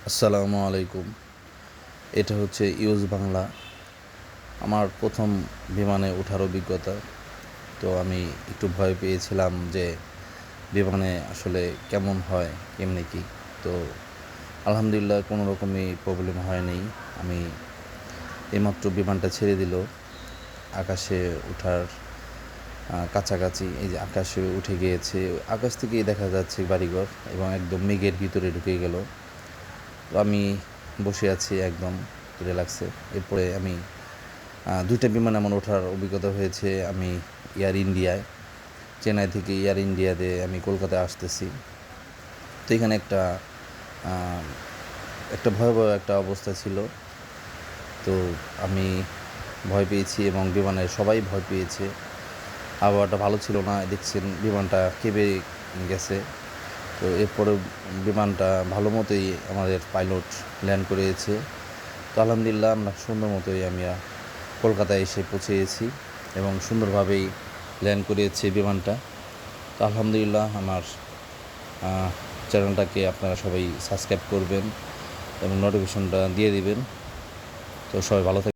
আসসালামু আলাইকুম। এটা হচ্ছে ইউজ বাংলা। আমার প্রথম বিমানে ওঠার অভিজ্ঞতা। তো আমি একটু ভয় পেয়েছিলাম যে বিমানে আসলে কেমন হয়, কেমনি কী। তো আলহামদুলিল্লাহ কোনো রকমই প্রবলেম হয়নি। আমি এইমাত্র বিমানটা ছেড়ে দিল আকাশে ওঠার কাছাকাছি। এই যে আকাশে উঠে গিয়েছে, আকাশ থেকেই দেখা যাচ্ছে বাড়িঘর এবং একদম মেঘের ভিতরে ঢুকে গেল। তো আমি বসে আছি একদম রিল্যাক্সে। এরপরে আমি দুইটা বিমান আমার ওঠার অভিজ্ঞতা হয়েছে। আমি এয়ার ইন্ডিয়ায়, চেন্নাই থেকে এয়ার ইন্ডিয়াতে আমি কলকাতায় আসতেছি। তো এখানে একটা ভয়াবহ একটা অবস্থা ছিল। তো আমি ভয় পেয়েছি এবং বিমানের সবাই ভয় পেয়েছে। আবহাওয়াটা ভালো ছিল না, দেখছেন বিমানটা কেঁপে গেছে। তো এরপরে বিমানটা ভালো মতোই আমাদের পাইলট ল্যান্ড করেছে। তো আলহামদুলিল্লাহ আমরা সুন্দর মতোই আমি কলকাতায় এসে পৌঁছেছি এবং সুন্দরভাবেই ল্যান্ড করেছে বিমানটা। তো আলহামদুলিল্লাহ আমার চ্যানেলটাকে আপনারা সবাই সাবস্ক্রাইব করবেন এবং নোটিফিকেশনটা দিয়ে দিবেন। তো সবাই ভালো থাকবেন।